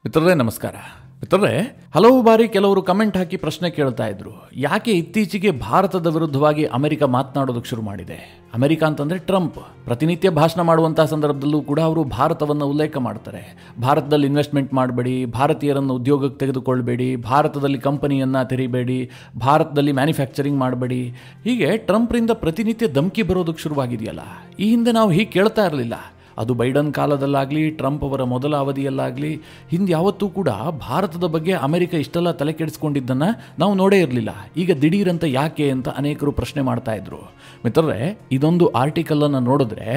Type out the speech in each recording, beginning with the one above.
ಮಿತ್ರರೇ ನಮಸ್ಕಾರ. ಮಿತ್ರರೇ, ಹಲವು ಬಾರಿ ಕೆಲವರು ಕಮೆಂಟ್ ಹಾಕಿ ಪ್ರಶ್ನೆ ಕೇಳ್ತಾ ಇದ್ರು, ಯಾಕೆ ಇತ್ತೀಚೆಗೆ ಭಾರತದ ವಿರುದ್ಧವಾಗಿ ಅಮೆರಿಕ ಮಾತನಾಡೋದಕ್ಕೆ ಶುರು ಮಾಡಿದೆ? ಅಮೆರಿಕ ಅಂತಂದರೆ ಟ್ರಂಪ್ ಪ್ರತಿನಿತ್ಯ ಭಾಷಣ ಮಾಡುವಂಥ ಸಂದರ್ಭದಲ್ಲೂ ಕೂಡ ಅವರು ಭಾರತವನ್ನು ಉಲ್ಲೇಖ ಮಾಡ್ತಾರೆ. ಭಾರತದಲ್ಲಿ ಇನ್ವೆಸ್ಟ್ಮೆಂಟ್ ಮಾಡಬೇಡಿ, ಭಾರತೀಯರನ್ನು ಉದ್ಯೋಗಕ್ಕೆ ತೆಗೆದುಕೊಳ್ಬೇಡಿ, ಭಾರತದಲ್ಲಿ ಕಂಪನಿಯನ್ನು ತೆರಿಬೇಡಿ, ಭಾರತದಲ್ಲಿ ಮ್ಯಾನುಫ್ಯಾಕ್ಚರಿಂಗ್ ಮಾಡಬೇಡಿ. ಹೀಗೆ ಟ್ರಂಪ್ರಿಂದ ಪ್ರತಿನಿತ್ಯ ಧಮಕಿ ಬರೋದಕ್ಕೆ ಶುರುವಾಗಿದೆಯಲ್ಲ. ಈ ಹಿಂದೆ ನಾವು ಹೀಗೆ ಕೇಳ್ತಾ ಇರಲಿಲ್ಲ. ಅದು ಬೈಡನ್ ಕಾಲದಲ್ಲಾಗಲಿ, ಟ್ರಂಪ್ ಅವರ ಮೊದಲ ಅವಧಿಯಲ್ಲಾಗಲಿ, ಹಿಂದೆ ಯಾವತ್ತೂ ಕೂಡ ಭಾರತದ ಬಗ್ಗೆ ಅಮೆರಿಕ ಇಷ್ಟೆಲ್ಲ ತಲೆ ಕೆಡಿಸ್ಕೊಂಡಿದ್ದನ್ನು ನಾವು ನೋಡೇ ಇರಲಿಲ್ಲ. ಈಗ ದಿಢೀರಂತ ಯಾಕೆ ಅಂತ ಅನೇಕರು ಪ್ರಶ್ನೆ ಮಾಡ್ತಾ ಇದ್ರು. ಮಿತ್ರರೇ, ಇದೊಂದು ಆರ್ಟಿಕಲನ್ನು ನೋಡಿದ್ರೆ,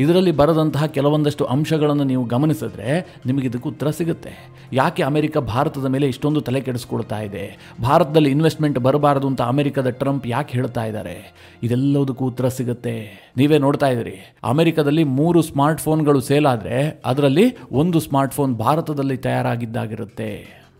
ಇದರಲ್ಲಿ ಬರೆದಂತಹ ಕೆಲವೊಂದಷ್ಟು ಅಂಶಗಳನ್ನು ನೀವು ಗಮನಿಸಿದ್ರೆ ನಿಮಗೆ ಇದಕ್ಕೆ ಉತ್ತರ ಸಿಗುತ್ತೆ. ಯಾಕೆ ಅಮೆರಿಕ ಭಾರತದ ಮೇಲೆ ಇಷ್ಟೊಂದು ತಲೆ ಕೆಡಿಸ್ಕೊಳ್ತಾ ಇದೆ, ಭಾರತದಲ್ಲಿ ಇನ್ವೆಸ್ಟ್ಮೆಂಟ್ ಬರಬಾರದು ಅಂತ ಅಮೆರಿಕದ ಟ್ರಂಪ್ ಯಾಕೆ ಹೇಳ್ತಾ ಇದ್ದಾರೆ, ಇದೆಲ್ಲದಕ್ಕೂ ಉತ್ತರ ಸಿಗುತ್ತೆ. ನೀವೇ ನೋಡ್ತಾ ಇದ್ದೀರಿ, ಅಮೆರಿಕದಲ್ಲಿ 3 ಸ್ಮಾರ್ಟ್ಫೋನ್ಗಳು ಸೇಲ್ ಆದರೆ ಅದರಲ್ಲಿ ಒಂದು ಸ್ಮಾರ್ಟ್ಫೋನ್ ಭಾರತದಲ್ಲಿ ತಯಾರಾಗಿದ್ದಾಗಿರುತ್ತೆ.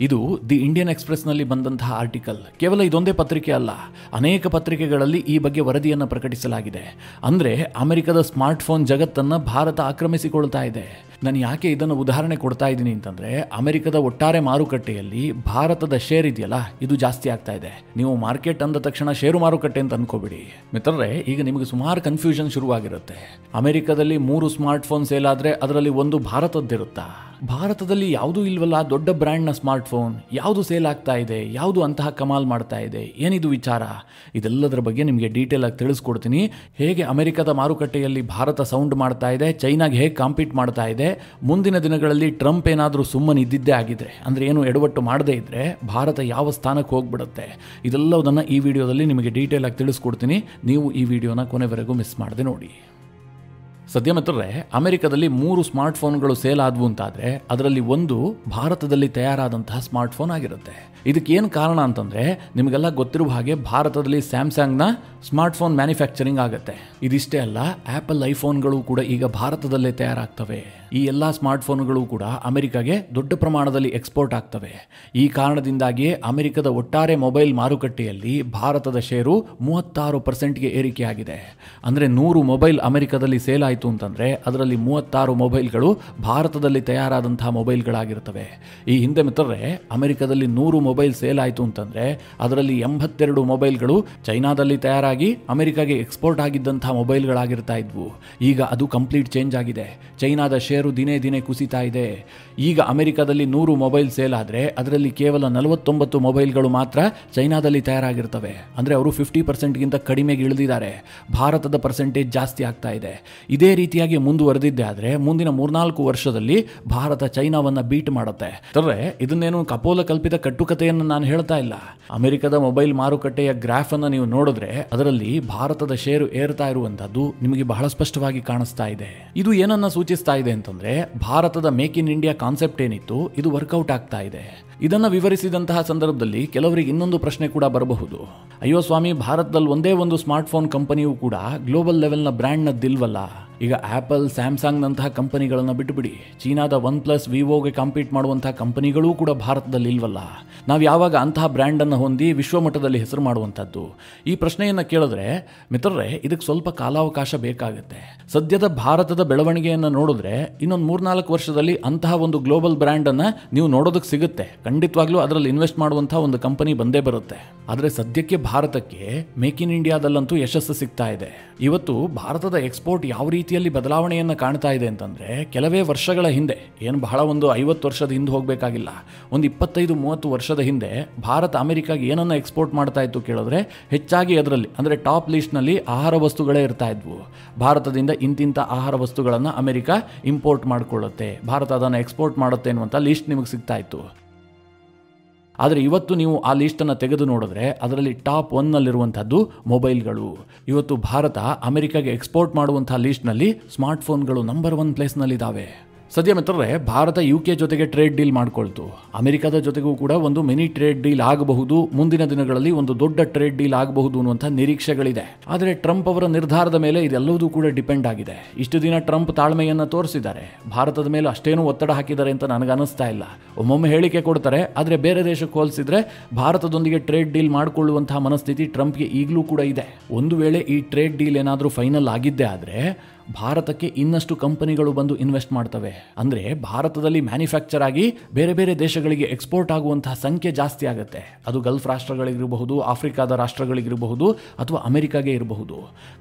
ಇದು ದಿ ಇಂಡಿಯನ್ ಎಕ್ಸ್‌ಪ್ರೆಸ್‌ನಲ್ಲಿ ಬಂದಂತಹ ಆರ್ಟಿಕಲ್. ಕೇವಲ ಇದೊಂದೇ ಪತ್ರಿಕೆ ಅಲ್ಲ, ಅನೇಕ ಪತ್ರಿಕೆಗಳಲ್ಲಿ ಈ ಬಗ್ಗೆ ವರದಿಯನ್ನು ಪ್ರಕಟಿಸಲಾಗಿದೆ. ಅಂದರೆ ಅಮೆರಿಕದ ಸ್ಮಾರ್ಟ್ಫೋನ್ ಜಗತ್ತನ್ನು ಭಾರತ ಆಕ್ರಮಿಸಿಕೊಳ್ತಾ ಇದೆ. ನಾನು ಯಾಕೆ ಇದನ್ನು ಉದಾಹರಣೆ ಕೊಡ್ತಾ ಇದ್ದೀನಿ ಅಂತಂದರೆ, ಅಮೆರಿಕದ ಒಟ್ಟಾರೆ ಮಾರುಕಟ್ಟೆಯಲ್ಲಿ ಭಾರತದ ಶೇರ್ ಇದೆಯಲ್ಲ, ಇದು ಜಾಸ್ತಿ ಆಗ್ತಾ ಇದೆ. ನೀವು ಮಾರ್ಕೆಟ್ ಅಂದ ತಕ್ಷಣ ಷೇರು ಮಾರುಕಟ್ಟೆ ಅಂತ ಅನ್ಕೋಬಿಡಿ. ಮಿತ್ರರೇ, ಈಗ ನಿಮಗೆ ಸುಮಾರು ಕನ್ಫ್ಯೂಷನ್ ಶುರುವಾಗಿರುತ್ತೆ. ಅಮೆರಿಕದಲ್ಲಿ 3 ಸ್ಮಾರ್ಟ್ಫೋನ್ ಸೇಲ್ ಆದರೆ ಅದರಲ್ಲಿ ಒಂದು ಭಾರತದ್ದಿರುತ್ತಾ? ಭಾರತದಲ್ಲಿ ಯಾವುದೂ ಇಲ್ವಲ್ಲ ದೊಡ್ಡ ಬ್ರ್ಯಾಂಡ್ನ ಸ್ಮಾರ್ಟ್ಫೋನ್, ಯಾವುದು ಸೇಲ್ ಆಗ್ತಾ ಇದೆ, ಯಾವುದು ಅಂತಹ ಕಮಾಲ್ ಮಾಡ್ತಾ ಇದೆ, ಏನಿದು ವಿಚಾರ? ಇದೆಲ್ಲದರ ಬಗ್ಗೆ ನಿಮಗೆ ಡೀಟೇಲ್ ಆಗಿ ತಿಳಿಸ್ಕೊಡ್ತೀನಿ. ಹೇಗೆ ಅಮೆರಿಕದ ಮಾರುಕಟ್ಟೆಯಲ್ಲಿ ಭಾರತ ಸೌಂಡ್ ಮಾಡ್ತಾ ಇದೆ, ಚೈನಾಗೆ ಹೇಗೆ ಕಾಂಪೀಟ್ ಮಾಡ್ತಾ ಇದೆ, ಮುಂದಿನ ದಿನಗಳಲ್ಲಿ ಟ್ರಂಪ್ ಏನಾದರೂ ಸುಮ್ಮನೆ ಇದ್ದಿದ್ದೇ ಆಗಿದ್ರೆ, ಅಂದರೆ ಏನು ಎಡವಟ್ಟು ಮಾಡದೇ ಇದ್ದರೆ ಭಾರತ ಯಾವ ಸ್ಥಾನಕ್ಕೆ ಹೋಗ್ಬಿಡುತ್ತೆ, ಇದೆಲ್ಲದನ್ನು ಈ ವಿಡಿಯೋದಲ್ಲಿ ನಿಮಗೆ ಡೀಟೇಲ್ ಆಗಿ ತಿಳಿಸ್ಕೊಡ್ತೀನಿ. ನೀವು ಈ ವಿಡಿಯೋನ ಕೊನೆವರೆಗೂ ಮಿಸ್ ಮಾಡದೆ ನೋಡಿ. ಸದ್ಯ ಮಿತ್ರರೇ, ಅಮೆರಿಕದಲ್ಲಿ 3 ಸ್ಮಾರ್ಟ್ಫೋನ್ಗಳು ಸೇಲ್ ಆದವು ಅಂತಾದರೆ ಅದರಲ್ಲಿ ಒಂದು ಭಾರತದಲ್ಲಿ ತಯಾರಾದಂತಹ ಸ್ಮಾರ್ಟ್ಫೋನ್ ಆಗಿರುತ್ತೆ. ಇದಕ್ಕೇನು ಕಾರಣ ಅಂತಂದರೆ, ನಿಮಗೆಲ್ಲ ಗೊತ್ತಿರುವ ಹಾಗೆ ಭಾರತದಲ್ಲಿ ಸ್ಯಾಮ್ಸಂಗ್ನ ಸ್ಮಾರ್ಟ್ಫೋನ್ ಮ್ಯಾನುಫ್ಯಾಕ್ಚರಿಂಗ್ ಆಗುತ್ತೆ. ಇದಿಷ್ಟೇ ಅಲ್ಲ, ಆ್ಯಪಲ್ ಐಫೋನ್ಗಳು ಕೂಡ ಈಗ ಭಾರತದಲ್ಲೇ ತಯಾರಾಗ್ತವೆ. ಈ ಎಲ್ಲ ಸ್ಮಾರ್ಟ್ಫೋನ್ಗಳು ಕೂಡ ಅಮೆರಿಕಾಗೆ ದೊಡ್ಡ ಪ್ರಮಾಣದಲ್ಲಿ ಎಕ್ಸ್ಪೋರ್ಟ್ ಆಗ್ತವೆ. ಈ ಕಾರಣದಿಂದಾಗಿಯೇ ಅಮೆರಿಕದ ಒಟ್ಟಾರೆ ಮೊಬೈಲ್ ಮಾರುಕಟ್ಟೆಯಲ್ಲಿ ಭಾರತದ ಷೇರು 36%ಗೆ ಏರಿಕೆಯಾಗಿದೆ. ಅಂದರೆ 100 ಮೊಬೈಲ್ ಅಮೆರಿಕದಲ್ಲಿ ಸೇಲ್ ಆಯಿತು ಅಂತಂದರೆ ಅದರಲ್ಲಿ 36 ಮೊಬೈಲ್ಗಳು ಭಾರತದಲ್ಲಿ ತಯಾರಾದಂತಹ ಮೊಬೈಲ್ಗಳಾಗಿರ್ತವೆ. ಈ ಹಿಂದೆ ಮಿತ್ರರೇ, ಅಮೆರಿಕದಲ್ಲಿ 100 ಮೊಬೈಲ್ ಸೇಲ್ ಆಯಿತು ಅಂತಂದರೆ ಅದರಲ್ಲಿ 82 ಮೊಬೈಲ್ಗಳು ಚೈನಾದಲ್ಲಿ ತಯಾರಾಗಿ ಅಮೆರಿಕಾಗೆ ಎಕ್ಸ್ಪೋರ್ಟ್ ಆಗಿದ್ದಂತಹ ಮೊಬೈಲ್ಗಳಾಗಿರ್ತಾ ಇದ್ವು. ಈಗ ಅದು ಕಂಪ್ಲೀಟ್ ಚೇಂಜ್ ಆಗಿದೆ. ಚೈನಾದ ಶೇರು ದಿನೇ ದಿನೇ ಕುಸಿತಾ ಇದೆ. ಈಗ ಅಮೆರಿಕದಲ್ಲಿ 100 ಮೊಬೈಲ್ ಸೇಲ್ ಆದರೆ ಅದರಲ್ಲಿ ಕೇವಲ 49 ಮೊಬೈಲ್ಗಳು ಮಾತ್ರ ಚೈನಾದಲ್ಲಿ ತಯಾರಾಗಿರ್ತವೆ. ಅಂದರೆ ಅವರು 50%ಗಿಂತ ಕಡಿಮೆಗೆ ಇಳಿದಿದ್ದಾರೆ. ಭಾರತದ ಪರ್ಸೆಂಟೇಜ್ ಜಾಸ್ತಿ ಆಗ್ತಾ ಇದೆ. ಇದೇ ರೀತಿಯಾಗಿ ಮುಂದುವರೆದಿದ್ದೆ ಆದರೆ ಮುಂದಿನ 3-4 ವರ್ಷದಲ್ಲಿ ಭಾರತ ಚೈನಾವನ್ನು ಬೀಟ್ ಮಾಡುತ್ತೆ. ಅಂದರೆ ಇದನ್ನೇನು ಕಪೋಲ ಕಲ್ಪಿತ ಕಟ್ಟುಕತೆಯನ್ನು ನಾನು ಹೇಳ್ತಾ ಇಲ್ಲ. ಅಮೆರಿಕದ ಮೊಬೈಲ್ ಮಾರುಕಟ್ಟೆಯ ಗ್ರಾಫ್ ಅನ್ನು ನೀವು ನೋಡಿದ್ರೆ ಅದರಲ್ಲಿ ಭಾರತದ ಶೇರು ಏರ್ತಾ ಇರುವಂತದ್ದು ನಿಮಗೆ ಬಹಳ ಸ್ಪಷ್ಟವಾಗಿ ಕಾಣಿಸ್ತಾ ಇದೆ. ಇದು ಏನನ್ನ ಸೂಚಿಸ್ತಾ ಇದೆ ಅಂತಂದ್ರೆ, ಭಾರತದ ಮೇಕ್ ಇನ್ ಇಂಡಿಯಾ ಕಾನ್ಸೆಪ್ಟ್ ಏನಿತ್ತು ಇದು ವರ್ಕೌಟ್ ಆಗ್ತಾ ಇದೆ. ಇದನ್ನು ವಿವರಿಸಿದಂತಹ ಸಂದರ್ಭದಲ್ಲಿ ಕೆಲವರಿಗೆ ಇನ್ನೊಂದು ಪ್ರಶ್ನೆ ಕೂಡ ಬರಬಹುದು, ಅಯ್ಯೋ ಸ್ವಾಮಿ, ಭಾರತದಲ್ಲಿ ಒಂದೇ ಒಂದು ಸ್ಮಾರ್ಟ್ಫೋನ್ ಕಂಪನಿಯೂ ಕೂಡ ಗ್ಲೋಬಲ್ ಲೆವೆಲ್ನ ಬ್ರ್ಯಾಂಡ್ನದ್ದಿಲ್ವಲ್ಲ? ಈಗ ಆ್ಯಪಲ್, ಸ್ಯಾಮ್ಸಂಗ್ನಂತಹ ಕಂಪನಿಗಳನ್ನು ಬಿಟ್ಟುಬಿಡಿ, ಚೀನಾದ OnePlus, ವಿವೋಗೆ ಕಾಂಪೀಟ್ ಮಾಡುವಂತಹ ಕಂಪನಿಗಳೂ ಕೂಡ ಭಾರತದಲ್ಲಿ ಇಲ್ವಲ್ಲ? ನಾವು ಯಾವಾಗ ಅಂತಹ ಬ್ರ್ಯಾಂಡನ್ನು ಹೊಂದಿ ವಿಶ್ವಮಟ್ಟದಲ್ಲಿ ಹೆಸರು ಮಾಡುವಂಥದ್ದು? ಈ ಪ್ರಶ್ನೆಯನ್ನು ಕೇಳಿದ್ರೆ ಮಿತ್ರರೇ, ಇದಕ್ಕೆ ಸ್ವಲ್ಪ ಕಾಲಾವಕಾಶ ಬೇಕಾಗುತ್ತೆ. ಸದ್ಯದ ಭಾರತದ ಬೆಳವಣಿಗೆಯನ್ನು ನೋಡಿದ್ರೆ ಇನ್ನೊಂದು 3-4 ವರ್ಷದಲ್ಲಿ ಅಂತಹ ಒಂದು ಗ್ಲೋಬಲ್ ಬ್ರ್ಯಾಂಡನ್ನು ನೀವು ನೋಡೋದಕ್ಕೆ ಸಿಗುತ್ತೆ. ಖಂಡಿತವಾಗ್ಲೂ ಅದರಲ್ಲಿ ಇನ್ವೆಸ್ಟ್ ಮಾಡುವಂಥ ಒಂದು ಕಂಪನಿ ಬಂದೇ ಬರುತ್ತೆ. ಆದರೆ ಸದ್ಯಕ್ಕೆ ಭಾರತಕ್ಕೆ ಮೇಕ್ ಇನ್ ಇಂಡಿಯಾದಲ್ಲಂತೂ ಯಶಸ್ಸು ಸಿಗ್ತಾ ಇದೆ. ಇವತ್ತು ಭಾರತದ ಎಕ್ಸ್ಪೋರ್ಟ್ ಯಾವ ರೀತಿಯಲ್ಲಿ ಬದಲಾವಣೆಯನ್ನು ಕಾಣ್ತಾ ಇದೆ ಅಂತಂದರೆ, ಕೆಲವೇ ವರ್ಷಗಳ ಹಿಂದೆ, ಏನು ಬಹಳ ಒಂದು 50 ವರ್ಷದ ಹಿಂದೆ ಹೋಗಬೇಕಾಗಿಲ್ಲ, ಒಂದು 25-30 ವರ್ಷದ ಹಿಂದೆ ಭಾರತ ಅಮೆರಿಕಾಗೆ ಏನನ್ನು ಎಕ್ಸ್ಪೋರ್ಟ್ ಮಾಡ್ತಾ ಇತ್ತು ಕೇಳಿದ್ರೆ, ಹೆಚ್ಚಾಗಿ ಅದರಲ್ಲಿ ಅಂದರೆ ಟಾಪ್ ಲಿಸ್ಟ್ನಲ್ಲಿ ಆಹಾರ ವಸ್ತುಗಳೇ ಇರ್ತಾ ಇದ್ವು. ಭಾರತದಿಂದ ಇಂತಿಂಥ ಆಹಾರ ವಸ್ತುಗಳನ್ನು ಅಮೆರಿಕ ಇಂಪೋರ್ಟ್ ಮಾಡಿಕೊಳ್ಳುತ್ತೆ, ಭಾರತ ಅದನ್ನು ಎಕ್ಸ್ಪೋರ್ಟ್ ಮಾಡುತ್ತೆ ಅನ್ನುವಂಥ ಲಿಸ್ಟ್ ನಿಮಗೆ ಸಿಗ್ತಾ ಇತ್ತು. ಆದರೆ ಇವತ್ತು ನೀವು ಆ ಲೀಸ್ಟನ್ನು ತೆಗೆದು ನೋಡಿದ್ರೆ ಅದರಲ್ಲಿ ಟಾಪ್ 1ನಲ್ಲಿರುವಂಥದ್ದು ಮೊಬೈಲ್ಗಳು. ಇವತ್ತು ಭಾರತ ಅಮೆರಿಕಾಗೆ ಎಕ್ಸ್ಪೋರ್ಟ್ ಮಾಡುವಂಥ ಲೀಸ್ಟ್ನಲ್ಲಿ ಸ್ಮಾರ್ಟ್ಫೋನ್ಗಳು ನಂಬರ್ 1 ಪ್ಲೇಸ್ನಲ್ಲಿದ್ದಾವೆ. ಸದ್ಯ ಮಿತ್ರರೇ, ಭಾರತ UK ಜೊತೆಗೆ ಟ್ರೇಡ್ ಡೀಲ್ ಮಾಡಿಕೊಳ್ತು. ಅಮೆರಿಕದ ಜೊತೆಗೂ ಕೂಡ ಒಂದು ಮಿನಿ ಟ್ರೇಡ್ ಡೀಲ್ ಆಗಬಹುದು, ಮುಂದಿನ ದಿನಗಳಲ್ಲಿ ಒಂದು ದೊಡ್ಡ ಟ್ರೇಡ್ ಡೀಲ್ ಆಗಬಹುದು ಅನ್ನುವಂಥ ನಿರೀಕ್ಷೆಗಳಿದೆ. ಆದರೆ ಟ್ರಂಪ್ ಅವರ ನಿರ್ಧಾರದ ಮೇಲೆ ಇದೆಲ್ಲವೂ ಕೂಡ ಡಿಪೆಂಡ್ ಆಗಿದೆ. ಇಷ್ಟು ದಿನ ಟ್ರಂಪ್ ತಾಳ್ಮೆಯನ್ನು ತೋರಿಸಿದ್ದಾರೆ, ಭಾರತದ ಮೇಲೆ ಅಷ್ಟೇನೂ ಒತ್ತಡ ಹಾಕಿದ್ದಾರೆ ಅಂತ ನನಗನ್ನಿಸ್ತಾ ಇಲ್ಲ. ಒಮ್ಮೊಮ್ಮೆ ಹೇಳಿಕೆ ಕೊಡ್ತಾರೆ, ಆದರೆ ಬೇರೆ ದೇಶಕ್ಕೆ ಹೋಲಿಸಿದ್ರೆ ಭಾರತದೊಂದಿಗೆ ಟ್ರೇಡ್ ಡೀಲ್ ಮಾಡಿಕೊಳ್ಳುವಂತಹ ಮನಸ್ಥಿತಿ ಟ್ರಂಪ್ಗೆ ಈಗಲೂ ಕೂಡ ಇದೆ. ಒಂದು ವೇಳೆ ಈ ಟ್ರೇಡ್ ಡೀಲ್ ಏನಾದರೂ ಫೈನಲ್ ಆಗಿದ್ದೇ ಆದರೆ ಭಾರತಕ್ಕೆ ಇನ್ನಷ್ಟು ಕಂಪನಿಗಳು ಬಂದು ಇನ್ವೆಸ್ಟ್ ಮಾಡ್ತವೆ. ಅಂದರೆ ಭಾರತದಲ್ಲಿ ಮ್ಯಾನುಫ್ಯಾಕ್ಚರ್ ಆಗಿ ಬೇರೆ ಬೇರೆ ದೇಶಗಳಿಗೆ ಎಕ್ಸ್ಪೋರ್ಟ್ ಆಗುವಂತಹ ಸಂಖ್ಯೆ ಜಾಸ್ತಿ ಆಗುತ್ತೆ. ಅದು ಗಲ್ಫ್ ರಾಷ್ಟ್ರಗಳಿಗಿರಬಹುದು, ಆಫ್ರಿಕಾದ ರಾಷ್ಟ್ರಗಳಿಗಿರಬಹುದು, ಅಥವಾ ಅಮೆರಿಕಾಗೆ ಇರಬಹುದು.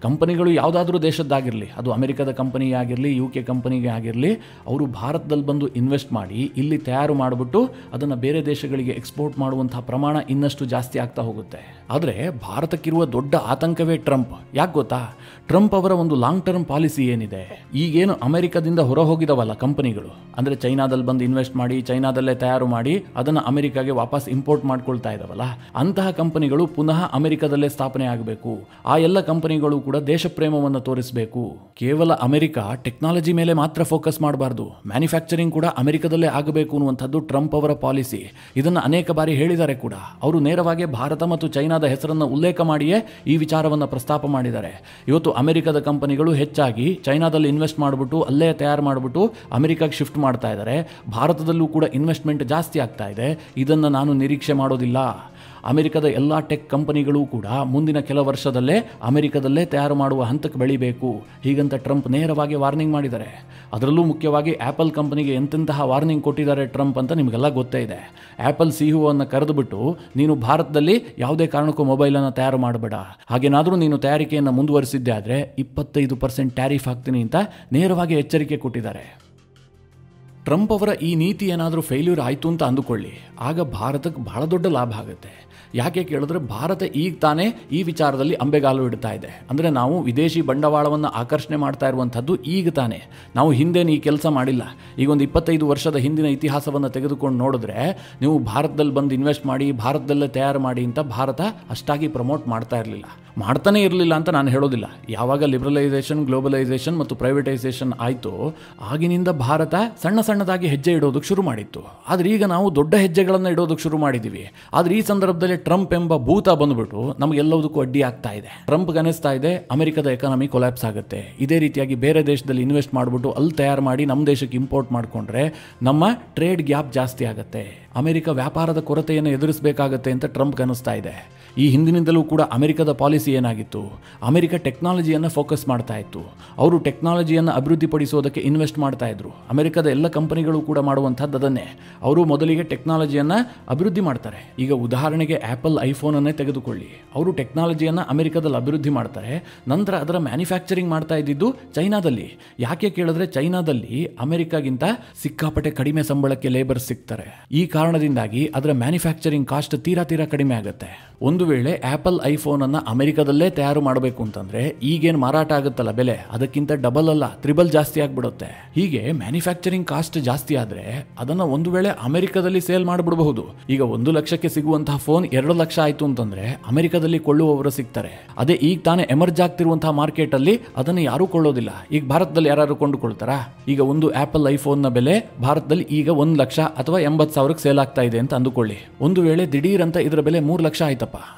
ಕಂಪನಿಗಳು ಯಾವುದಾದ್ರೂ ದೇಶದ್ದಾಗಿರಲಿ, ಅದು ಅಮೆರಿಕದ ಕಂಪನಿ ಆಗಿರಲಿ, UK ಕಂಪನಿಗೆ ಆಗಿರಲಿ, ಅವರು ಭಾರತದಲ್ಲಿ ಬಂದು ಇನ್ವೆಸ್ಟ್ ಮಾಡಿ ಇಲ್ಲಿ ತಯಾರು ಮಾಡಿಬಿಟ್ಟು ಅದನ್ನು ಬೇರೆ ದೇಶಗಳಿಗೆ ಎಕ್ಸ್ಪೋರ್ಟ್ ಮಾಡುವಂತಹ ಪ್ರಮಾಣ ಇನ್ನಷ್ಟು ಜಾಸ್ತಿ ಆಗ್ತಾ ಹೋಗುತ್ತೆ. ಆದರೆ ಭಾರತಕ್ಕಿರುವ ದೊಡ್ಡ ಆತಂಕವೇ ಟ್ರಂಪ್. ಯಾಕೆ ಗೊತ್ತಾ? ಟ್ರಂಪ್ ಅವರ ಒಂದು ಲಾಂಗ್ ಟರ್ಮ್ ಪಾಲಿಸಿ ಏನಿದೆ, ಈಗೇನು ಅಮೆರಿಕದಿಂದ ಹೊರ ಹೋಗಿದವಲ್ಲ ಕಂಪನಿಗಳು, ಅಂದರೆ ಚೈನಾದಲ್ಲಿ ಬಂದು ಇನ್ವೆಸ್ಟ್ ಮಾಡಿ ಚೈನಾದಲ್ಲೇ ತಯಾರು ಮಾಡಿ ಅದನ್ನು ಅಮೆರಿಕಾಗೆ ವಾಪಸ್ ಇಂಪೋರ್ಟ್ ಮಾಡ್ಕೊಳ್ತಾ ಇದಾವಲ್ಲ, ಅಂತಹ ಕಂಪನಿಗಳು ಪುನಃ ಅಮೆರಿಕದಲ್ಲೇ ಸ್ಥಾಪನೆ ಆಗಬೇಕು. ಆ ಎಲ್ಲ ಕಂಪನಿಗಳು ಕೂಡ ದೇಶ ಪ್ರೇಮವನ್ನು ತೋರಿಸಬೇಕು. ಕೇವಲ ಅಮೆರಿಕ ಟೆಕ್ನಾಲಜಿ ಮೇಲೆ ಮಾತ್ರ ಫೋಕಸ್ ಮಾಡಬಾರ್ದು, ಮ್ಯಾನುಫ್ಯಾಕ್ಚರಿಂಗ್ ಕೂಡ ಅಮೆರಿಕದಲ್ಲೇ ಆಗಬೇಕು ಅನ್ನುವಂಥದ್ದು ಟ್ರಂಪ್ ಅವರ ಪಾಲಿಸಿ. ಇದನ್ನು ಅನೇಕ ಬಾರಿ ಹೇಳಿದ್ದಾರೆ ಕೂಡ. ಅವರು ನೇರವಾಗಿ ಭಾರತ ಮತ್ತು ಚೈನಾದ ಹೆಸರನ್ನು ಉಲ್ಲೇಖ ಮಾಡಿಯೇ ಈ ವಿಚಾರವನ್ನು ಪ್ರಸ್ತಾಪ ಮಾಡಿದ್ದಾರೆ. ಇವತ್ತು ಅಮೆರಿಕದ ಕಂಪನಿಗಳು ಹೆಚ್ಚಾಗಿ ಚೈನಾದಲ್ಲಿ ಇನ್ವೆಸ್ಟ್ ಮಾಡಿಬಿಟ್ಟು ಅಲ್ಲೇ ತಯಾರು ಮಾಡಿಬಿಟ್ಟು ಅಮೆರಿಕಾಗೆ ಶಿಫ್ಟ್ ಮಾಡ್ತಾ ಇದ್ದಾರೆ. ಭಾರತದಲ್ಲೂ ಕೂಡ ಇನ್ವೆಸ್ಟ್ಮೆಂಟ್ ಜಾಸ್ತಿ ಆಗ್ತಾ ಇದೆ. ಇದನ್ನು ನಾನು ನಿರೀಕ್ಷೆ ಮಾಡೋದಿಲ್ಲ. ಅಮೆರಿಕದ ಎಲ್ಲ ಟೆಕ್ ಕಂಪನಿಗಳು ಕೂಡ ಮುಂದಿನ ಕೆಲ ವರ್ಷದಲ್ಲೇ ಅಮೆರಿಕದಲ್ಲೇ ತಯಾರು ಮಾಡುವ ಹಂತಕ್ಕೆ ಬೆಳಿಬೇಕು, ಹೀಗಂತ ಟ್ರಂಪ್ ನೇರವಾಗಿ ವಾರ್ನಿಂಗ್ ಮಾಡಿದ್ದಾರೆ. ಅದರಲ್ಲೂ ಮುಖ್ಯವಾಗಿ ಆ್ಯಪಲ್ ಕಂಪನಿಗೆ ಎಂತೆಂತಹ ವಾರ್ನಿಂಗ್ ಕೊಟ್ಟಿದ್ದಾರೆ ಟ್ರಂಪ್ ಅಂತ ನಿಮಗೆಲ್ಲ ಗೊತ್ತೇ ಇದೆ. ಆ್ಯಪಲ್ CEO ಅನ್ನು ಕರೆದುಬಿಟ್ಟು, ನೀನು ಭಾರತದಲ್ಲಿ ಯಾವುದೇ ಕಾರಣಕ್ಕೂ ಮೊಬೈಲನ್ನು ತಯಾರು ಮಾಡಬೇಡ, ಹಾಗೇನಾದರೂ ನೀನು ತಯಾರಿಕೆಯನ್ನು ಮುಂದುವರಿಸಿದ್ದೆ ಆದರೆ 25% ಟ್ಯಾರಿಫ್ ಹಾಕ್ತೀನಿ ಅಂತ ನೇರವಾಗಿ ಎಚ್ಚರಿಕೆ ಕೊಟ್ಟಿದ್ದಾರೆ. ಟ್ರಂಪ್ ಅವರ ಈ ನೀತಿ ಏನಾದರೂ ಫೇಲ್ಯೂರ್ ಆಯಿತು ಅಂತ ಅಂದುಕೊಳ್ಳಿ, ಆಗ ಭಾರತಕ್ಕೆ ಬಹಳ ದೊಡ್ಡ ಲಾಭ ಆಗುತ್ತೆ. ಯಾಕೆ ಕೇಳಿದ್ರೆ ಭಾರತ ಈಗ ತಾನೇ ಈ ವಿಚಾರದಲ್ಲಿ ಅಂಬೆಗಾಲು ಇಡ್ತಾ ಇದೆ. ಅಂದರೆ ನಾವು ವಿದೇಶಿ ಬಂಡವಾಳವನ್ನು ಆಕರ್ಷಣೆ ಮಾಡ್ತಾ ಇರುವಂಥದ್ದು ಈಗ ತಾನೇ. ನಾವು ಹಿಂದೇನು ಈ ಕೆಲಸ ಮಾಡಿಲ್ಲ. ಈಗ ಒಂದು 25 ವರ್ಷದ ಹಿಂದಿನ ಇತಿಹಾಸವನ್ನು ತೆಗೆದುಕೊಂಡು ನೋಡಿದ್ರೆ ನೀವು ಭಾರತದಲ್ಲಿ ಬಂದು ಇನ್ವೆಸ್ಟ್ ಮಾಡಿ ಭಾರತದಲ್ಲೇ ತಯಾರು ಮಾಡಿ ಅಂತ ಭಾರತ ಅಷ್ಟಾಗಿ ಪ್ರಮೋಟ್ ಮಾಡ್ತಾ ಇರಲಿಲ್ಲ. ಮಾಡ್ತಾನೆ ಇರಲಿಲ್ಲ ಅಂತ ನಾನು ಹೇಳೋದಿಲ್ಲ. ಯಾವಾಗ ಲಿಬರಲೈಸೇಷನ್, ಗ್ಲೋಬಲೈಸೇಷನ್ ಮತ್ತು ಪ್ರೈವೇಟೈಸೇಷನ್ ಆಯಿತು, ಆಗಿನಿಂದ ಭಾರತ ಸಣ್ಣದಾಗಿ ಹೆಜ್ಜೆ ಇಡೋದಕ್ಕೆ ಶುರು ಮಾಡಿತ್ತು. ಆದರೆ ಈಗ ನಾವು ದೊಡ್ಡ ಹೆಜ್ಜೆಗಳನ್ನು ಇಡೋದಕ್ಕೆ ಶುರು ಮಾಡಿದ್ದೀವಿ. ಆದರೆ ಈ ಸಂದರ್ಭದಲ್ಲಿ ಟ್ರಂಪ್ ಎಂಬ ಭೂತ ಬಂದುಬಿಟ್ಟು ನಮಗೆಲ್ಲದಕ್ಕೂ ಅಡ್ಡಿ ಆಗ್ತಾ ಇದೆ. ಟ್ರಂಪ್ಗೆ ಅನಿಸ್ತಾ ಇದೆ ಅಮೆರಿಕದ ಎಕಾನಮಿ ಕೊಲ್ಯಾಪ್ಸ್ ಆಗುತ್ತೆ. ಇದೇ ರೀತಿಯಾಗಿ ಬೇರೆ ದೇಶದಲ್ಲಿ ಇನ್ವೆಸ್ಟ್ ಮಾಡಿಬಿಟ್ಟು ಅಲ್ಲಿ ತಯಾರು ಮಾಡಿ ನಮ್ಮ ದೇಶಕ್ಕೆ ಇಂಪೋರ್ಟ್ ಮಾಡಿಕೊಂಡ್ರೆ ನಮ್ಮ ಟ್ರೇಡ್ ಗ್ಯಾಪ್ ಜಾಸ್ತಿ ಆಗುತ್ತೆ, ಅಮೆರಿಕ ವ್ಯಾಪಾರದ ಕೊರತೆಯನ್ನು ಎದುರಿಸಬೇಕಾಗತ್ತೆ ಅಂತ ಟ್ರಂಪ್ಗೆ ಅನಿಸ್ತಾ ಇದೆ. ಈ ಹಿಂದಿನಿಂದಲೂ ಕೂಡ ಅಮೆರಿಕದ ಪಾಲಿಸಿ ಏನಾಗಿತ್ತು? ಅಮೆರಿಕ ಟೆಕ್ನಾಲಜಿಯನ್ನು ಫೋಕಸ್ ಮಾಡ್ತಾ ಇತ್ತು. ಅವರು ಟೆಕ್ನಾಲಜಿಯನ್ನು ಅಭಿವೃದ್ಧಿಪಡಿಸೋದಕ್ಕೆ ಇನ್ವೆಸ್ಟ್ ಮಾಡ್ತಾ ಇದ್ರು. ಅಮೆರಿಕದ ಎಲ್ಲ ಕಂಪನಿಗಳು ಕೂಡ ಮಾಡುವಂಥದ್ದು ಅದನ್ನೇ. ಅವರು ಮೊದಲಿಗೆ ಟೆಕ್ನಾಲಜಿಯನ್ನು ಅಭಿವೃದ್ಧಿ ಮಾಡ್ತಾರೆ. ಈಗ ಉದಾಹರಣೆಗೆ ಆ್ಯಪಲ್ ಐಫೋನನ್ನೇ ತೆಗೆದುಕೊಳ್ಳಿ. ಅವರು ಟೆಕ್ನಾಲಜಿಯನ್ನು ಅಮೆರಿಕದಲ್ಲಿ ಅಭಿವೃದ್ಧಿ ಮಾಡ್ತಾರೆ, ನಂತರ ಅದರ ಮ್ಯಾನುಫ್ಯಾಕ್ಚರಿಂಗ್ ಮಾಡ್ತಾ ಇದ್ದಿದ್ದು ಚೈನಾದಲ್ಲಿ. ಯಾಕೆ ಕೇಳಿದ್ರೆ ಚೈನಾದಲ್ಲಿ ಅಮೆರಿಕಾಗಿಂತ ಸಿಕ್ಕಾಪಟ್ಟೆ ಕಡಿಮೆ ಸಂಬಳಕ್ಕೆ ಲೇಬರ್ ಸಿಗ್ತಾರೆ. ಈ ಕಾರಣದಿಂದಾಗಿ ಅದರ ಮ್ಯಾನುಫ್ಯಾಕ್ಚರಿಂಗ್ ಕಾಸ್ಟ್ ತೀರಾ ಕಡಿಮೆ ಆಗುತ್ತೆ. ಒಂದು ವೇಳೆ ಆ್ಯಪಲ್ ಐಫೋನನ್ನು ಅಮೆರಿಕದಲ್ಲೇ ತಯಾರು ಮಾಡಬೇಕು ಅಂತಂದರೆ ಈಗೇನು ಮಾರಾಟ ಆಗುತ್ತಲ್ಲ ಬೆಲೆ, ಅದಕ್ಕಿಂತ ಡಬಲ್ ಅಲ್ಲ ತ್ರಿಬಲ್ ಜಾಸ್ತಿ ಆಗಿಬಿಡುತ್ತೆ. ಹೀಗೆ ಮ್ಯಾನುಫ್ಯಾಕ್ಚರಿಂಗ್ ಕಾಸ್ಟ್ ಜಾಸ್ತಿ ಆದರೆ ಅದನ್ನು ಒಂದು ವೇಳೆ ಅಮೆರಿಕದಲ್ಲಿ ಸೇಲ್ ಮಾಡಿಬಿಡಬಹುದು. ಈಗ 1 ಲಕ್ಷಕ್ಕೆ ಸಿಗುವಂತಹ ಫೋನ್ 2 ಲಕ್ಷ ಆಯಿತು ಅಂತಂದರೆ ಅಮೆರಿಕದಲ್ಲಿ ಕೊಳ್ಳುವವರು ಸಿಗ್ತಾರೆ. ಅದೇ ಈಗ ತಾನೇ ಎಮರ್ಜ್ ಆಗ್ತಿರುವಂತಹ ಮಾರ್ಕೆಟಲ್ಲಿ ಅದನ್ನು ಯಾರೂ ಕೊಳ್ಳೋದಿಲ್ಲ. ಈಗ ಭಾರತದಲ್ಲಿ ಯಾರು ಕೊಂಡುಕೊಳ್ತಾರಾ? ಈಗ ಒಂದು ಆ್ಯಪಲ್ ಐಫೋನ್ನ ಬೆಲೆ ಭಾರತದಲ್ಲಿ ಈಗ 1 ಲಕ್ಷ ಅಥವಾ 80,000ಕ್ಕೆ ಸೇಲ್ ಆಗ್ತಾ ಇದೆ ಅಂತ ಅಂದುಕೊಳ್ಳಿ. ಒಂದು ವೇಳೆ ದಿಢೀರಂತ ಇದರ ಬೆಲೆ 3 ಲಕ್ಷ ಆಯ್ತಪ್ಪ,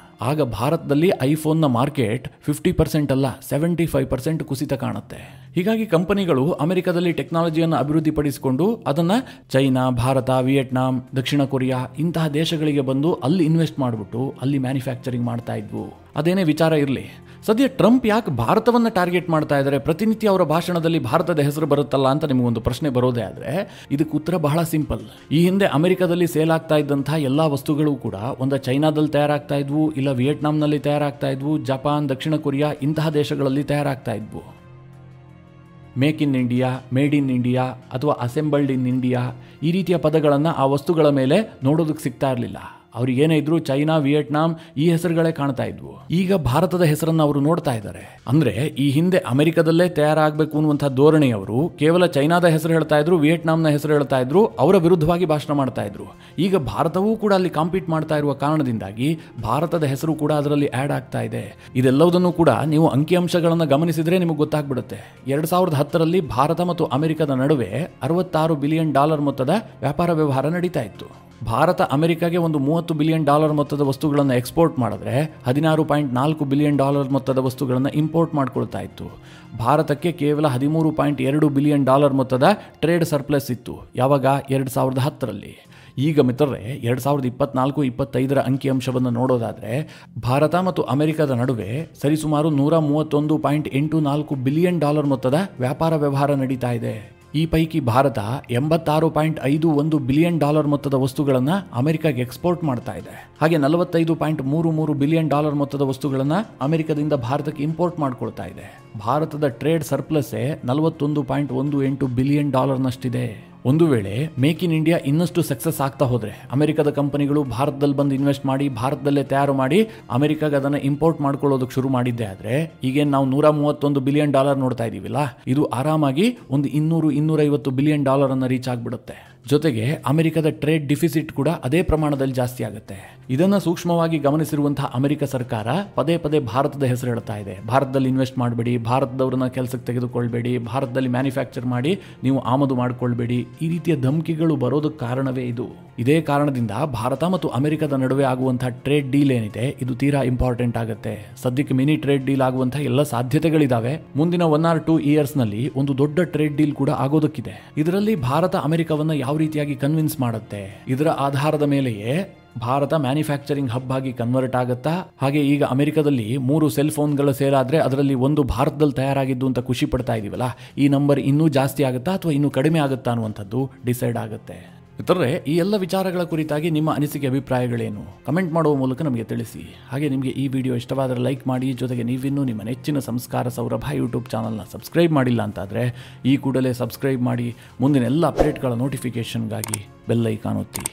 ಆಗ ಭಾರತದಲ್ಲಿ ಐಫೋನ್ನ ಮಾರ್ಕೆಟ್ 50% ಅಲ್ಲ 75% ಕುಸಿತ ಕಾಣುತ್ತೆ. ಹೀಗಾಗಿ ಕಂಪನಿಗಳು ಅಮೆರಿಕದಲ್ಲಿ ಟೆಕ್ನಾಲಜಿಯನ್ನು ಅಭಿವೃದ್ಧಿಪಡಿಸಿಕೊಂಡು ಅದನ್ನು ಚೈನಾ, ಭಾರತ, ವಿಯೆಟ್ನಾಂ, ದಕ್ಷಿಣ ಕೊರಿಯಾ ಇಂತಹ ದೇಶಗಳಿಗೆ ಬಂದು ಅಲ್ಲಿ ಇನ್ವೆಸ್ಟ್ ಮಾಡಿಬಿಟ್ಟು ಅಲ್ಲಿ ಮ್ಯಾನುಫ್ಯಾಕ್ಚರಿಂಗ್ ಮಾಡ್ತಾ ಇದ್ವು. ಅದೇನೇ ವಿಚಾರ ಇರಲಿ, ಸದ್ಯ ಟ್ರಂಪ್ ಯಾಕೆ ಭಾರತವನ್ನು ಟಾರ್ಗೆಟ್ ಮಾಡ್ತಾ ಇದ್ದಾರೆ? ಪ್ರತಿನಿತ್ಯ ಅವರ ಭಾಷಣದಲ್ಲಿ ಭಾರತದ ಹೆಸರು ಬರುತ್ತಲ್ಲ ಅಂತ ನಿಮಗೊಂದು ಪ್ರಶ್ನೆ ಬರೋದೇ ಆದರೆ ಇದಕ್ಕೆ ಉತ್ತರ ಬಹಳ ಸಿಂಪಲ್. ಈ ಹಿಂದೆ ಅಮೆರಿಕದಲ್ಲಿ ಸೇಲ್ ಆಗ್ತಾ ಇದ್ದಂತಹ ಎಲ್ಲ ವಸ್ತುಗಳು ಕೂಡ ಒಂದು ಚೈನಾದಲ್ಲಿ ತಯಾರಾಗ್ತಾ ಇದ್ವು, ಇಲ್ಲ ವಿಯೆಟ್ನಾಂನಲ್ಲಿ ತಯಾರಾಗ್ತಾ ಇದ್ವು, ಜಪಾನ್, ದಕ್ಷಿಣ ಕೊರಿಯಾ ಇಂತಹ ದೇಶಗಳಲ್ಲಿ ತಯಾರಾಗ್ತಾ ಇದ್ವು. Make in India, made in India ಅಥವಾ ಅಸೆಂಬಲ್ಡ್ ಇನ್ ಇಂಡಿಯಾ ಈ ರೀತಿಯ ಪದಗಳನ್ನು ಆ ವಸ್ತುಗಳ ಮೇಲೆ ನೋಡೋದಕ್ಕೆ ಸಿಗ್ತಾ ಇರಲಿಲ್ಲ. ಅವ್ರಿಗೇನೇ ಇದ್ರು ಚೈನಾ, ವಿಯೆಟ್ನಾಂ ಈ ಹೆಸರುಗಳೇ ಕಾಣ್ತಾ ಇದ್ವು. ಈಗ ಭಾರತದ ಹೆಸರನ್ನು ಅವರು ನೋಡ್ತಾ ಇದ್ದಾರೆ. ಅಂದರೆ ಈ ಹಿಂದೆ ಅಮೆರಿಕದಲ್ಲೇ ತಯಾರಾಗಬೇಕು ಅನ್ನುವಂಥ ಧೋರಣೆಯವರು ಕೇವಲ ಚೈನಾದ ಹೆಸರು ಹೇಳ್ತಾ ಇದ್ರು, ವಿಯೆಟ್ನಾಂನ ಹೆಸರು ಹೇಳ್ತಾ ಇದ್ರು, ಅವರ ವಿರುದ್ಧವಾಗಿ ಭಾಷಣ ಮಾಡ್ತಾ ಇದ್ರು. ಈಗ ಭಾರತವೂ ಕೂಡ ಅಲ್ಲಿ ಕಾಂಪೀಟ್ ಮಾಡ್ತಾ ಇರುವ ಕಾರಣದಿಂದಾಗಿ ಭಾರತದ ಹೆಸರು ಕೂಡ ಅದರಲ್ಲಿ ಆ್ಯಡ್ ಆಗ್ತಾ ಇದೆ. ಇದೆಲ್ಲವುದನ್ನು ಕೂಡ ನೀವು ಅಂಕಿಅಂಶಗಳನ್ನು ಗಮನಿಸಿದ್ರೆ ನಿಮಗೆ ಗೊತ್ತಾಗ್ಬಿಡುತ್ತೆ. 2010ರಲ್ಲಿ ಭಾರತ ಮತ್ತು ಅಮೆರಿಕದ ನಡುವೆ $66 ಬಿಲಿಯನ್ ಮೊತ್ತದ ವ್ಯಾಪಾರ ವ್ಯವಹಾರ ನಡೀತಾ ಇತ್ತು. ಭಾರತ ಅಮೆರಿಕಾಗೆ ಒಂದು $30 ಬಿಲಿಯನ್ ಮೊತ್ತದ ವಸ್ತುಗಳನ್ನು ಎಕ್ಸ್ಪೋರ್ಟ್ ಮಾಡಿದ್ರೆ $16.4 ಬಿಲಿಯನ್ ಮೊತ್ತದ ವಸ್ತುಗಳನ್ನು ಇಂಪೋರ್ಟ್ ಮಾಡ್ಕೊಳ್ತಾ ಇತ್ತು. ಭಾರತಕ್ಕೆ ಕೇವಲ $13.2 ಬಿಲಿಯನ್ ಮೊತ್ತದ ಟ್ರೇಡ್ ಸರ್ಪ್ಲಸ್ ಇತ್ತು. ಯಾವಾಗ? 2010ರಲ್ಲಿ. ಈಗ ಮಿತ್ರರೇ 2024-25 ಅಂಕಿಅಂಶವನ್ನು ನೋಡೋದಾದ್ರೆ ಭಾರತ ಮತ್ತು ಅಮೆರಿಕದ ನಡುವೆ ಸರಿಸುಮಾರು $131.84 ಬಿಲಿಯನ್ ಮೊತ್ತದ ವ್ಯಾಪಾರ ವ್ಯವಹಾರ ನಡೀತಾ ಇದೆ. ಈ ಪೈಕಿ ಭಾರತ $86.51 ಬಿಲಿಯನ್ ಮೊತ್ತದ ವಸ್ತುಗಳನ್ನು ಅಮೆರಿಕಾಗೆ ಎಕ್ಸ್ಪೋರ್ಟ್ ಮಾಡ್ತಾ ಇದೆ. ಹಾಗೆ $45.33 ಬಿಲಿಯನ್ ಮೊತ್ತದ ವಸ್ತುಗಳನ್ನು ಅಮೆರಿಕದಿಂದ ಭಾರತಕ್ಕೆ ಇಂಪೋರ್ಟ್ ಮಾಡ್ಕೊಳ್ತಾ ಇದೆ. ಭಾರತದ ಟ್ರೇಡ್ ಸರ್ಪ್ಲಸ್ಸೇ $41.18 ಬಿಲಿಯನ್ ನಷ್ಟಿದೆ. ಒಂದು ವೇಳೆ ಮೇಕ್ ಇನ್ ಇಂಡಿಯಾ ಇನ್ನಷ್ಟು ಸಕ್ಸಸ್ ಆಗ್ತಾ ಹೋದ್ರೆ ಅಮೆರಿಕದ ಕಂಪನಿಗಳು ಭಾರತದಲ್ಲಿ ಬಂದು ಇನ್ವೆಸ್ಟ್ ಮಾಡಿ ಭಾರತದಲ್ಲೇ ತಯಾರು ಮಾಡಿ ಅಮೆರಿಕಾಗೆ ಅದನ್ನು ಇಂಪೋರ್ಟ್ ಮಾಡ್ಕೊಳ್ಳೋದಕ್ಕೆ ಶುರು ಮಾಡಿದ್ದೆ ಆದ್ರೆ ಈಗೇನು ನಾವು $131 ಬಿಲಿಯನ್ ನೋಡ್ತಾ ಇದೀವಿಲ್ಲ, ಇದು ಆರಾಮಾಗಿ ಒಂದು $200-250 ಬಿಲಿಯನ್ ಅನ್ನ ರೀಚ್ ಆಗ್ಬಿಡುತ್ತೆ. ಜೊತೆಗೆ ಅಮೆರಿಕದ ಟ್ರೇಡ್ ಡಿಫಿಸಿಟ್ ಕೂಡ ಅದೇ ಪ್ರಮಾಣದಲ್ಲಿ ಜಾಸ್ತಿ ಆಗುತ್ತೆ. ಇದನ್ನ ಸೂಕ್ಷ್ಮವಾಗಿ ಗಮನಿಸಿರುವಂತಹ ಅಮೆರಿಕ ಸರ್ಕಾರ ಪದೇ ಪದೇ ಭಾರತದ ಹೆಸರು ಹೇಳ್ತಾ ಇದೆ. ಭಾರತದಲ್ಲಿ ಇನ್ವೆಸ್ಟ್ ಮಾಡಬೇಡಿ, ಭಾರತದವ್ರನ್ನ ಕೆಲಸಕ್ಕೆ ತೆಗೆದುಕೊಳ್ಬೇಡಿ, ಭಾರತದಲ್ಲಿ ಮ್ಯಾನುಫ್ಯಾಕ್ಚರ್ ಮಾಡಿ ನೀವು ಆಮದು ಮಾಡ್ಕೊಳ್ಬೇಡಿ. ಈ ರೀತಿಯ ಧಮಕಿಗಳು ಬರೋದಕ್ಕೆ ಕಾರಣವೇ ಇದು. ಇದೇ ಕಾರಣದಿಂದ ಭಾರತ ಮತ್ತು ಅಮೆರಿಕದ ನಡುವೆ ಆಗುವಂತಹ ಟ್ರೇಡ್ ಡೀಲ್ ಏನಿದೆ ಇದು ತೀರಾ ಇಂಪಾರ್ಟೆಂಟ್ ಆಗುತ್ತೆ. ಸದ್ಯಕ್ಕೆ ಮಿನಿ ಟ್ರೇಡ್ ಡೀಲ್ ಆಗುವಂತಹ ಎಲ್ಲ ಸಾಧ್ಯತೆಗಳಿದಾವೆ. ಮುಂದಿನ 1 or 2 ಇಯರ್ಸ್ ನಲ್ಲಿ ಒಂದು ದೊಡ್ಡ ಟ್ರೇಡ್ ಡೀಲ್ ಕೂಡ ಆಗೋದಕ್ಕಿದೆ. ಇದರಲ್ಲಿ ಭಾರತ ಅಮೆರಿಕವನ್ನ ಯಾವ ರೀತಿಯಾಗಿ ಕನ್ವಿನ್ಸ್ ಮಾಡುತ್ತೆ, ಇದರ ಆಧಾರದ ಮೇಲೆಯೇ ಭಾರತ ಮ್ಯಾನುಫ್ಯಾಕ್ಚರಿಂಗ್ ಹಬ್ ಆಗಿ ಕನ್ವರ್ಟ್ ಆಗುತ್ತಾ, ಹಾಗೆ ಈಗ ಅಮೆರಿಕದಲ್ಲಿ 3 ಸೆಲ್ ಫೋನ್ಗಳ ಸೇಲಾದ್ರೆ ಅದರಲ್ಲಿ ಒಂದು ಭಾರತದಲ್ಲಿ ತಯಾರಾಗಿದ್ದು ಅಂತ ಖುಷಿ ಪಡ್ತಾ ಇದೀವಲ್ಲ, ಈ ನಂಬರ್ ಇನ್ನೂ ಜಾಸ್ತಿ ಆಗುತ್ತಾ ಅಥವಾ ಇನ್ನೂ ಕಡಿಮೆ ಆಗುತ್ತಾ ಅನ್ನುವಂಥದ್ದು ಡಿಸೈಡ್ ಆಗುತ್ತೆ. ಮಿತ್ರರೇ, ಈ ಎಲ್ಲ ವಿಚಾರಗಳ ಕುರಿತಾಗಿ ನಿಮ್ಮ ಅನಿಸಿಕೆ ಅಭಿಪ್ರಾಯಗಳೇನು ಕಮೆಂಟ್ ಮಾಡುವ ಮೂಲಕ ನಮಗೆ ತಿಳಿಸಿ. ಹಾಗೆ ನಿಮಗೆ ಈ ವಿಡಿಯೋ ಇಷ್ಟವಾದರೆ ಲೈಕ್ ಮಾಡಿ. ಜೊತೆಗೆ ನೀವಿನ್ನೂ ನಿಮ್ಮ ನೆಚ್ಚಿನ ಸಂಸ್ಕಾರ ಸೌರಭ ಯೂಟ್ಯೂಬ್ ಚಾನಲ್ನ ಸಬ್ಸ್ಕ್ರೈಬ್ ಮಾಡಿಲ್ಲ ಅಂತಾದರೆ ಈ ಕೂಡಲೇ ಸಬ್ಸ್ಕ್ರೈಬ್ ಮಾಡಿ. ಮುಂದಿನ ಎಲ್ಲ ಅಪ್ಡೇಟ್ಗಳ ನೋಟಿಫಿಕೇಷನ್ಗಾಗಿ ಬೆಲ್ ಐಕಾನ್ ಒತ್ತಿ.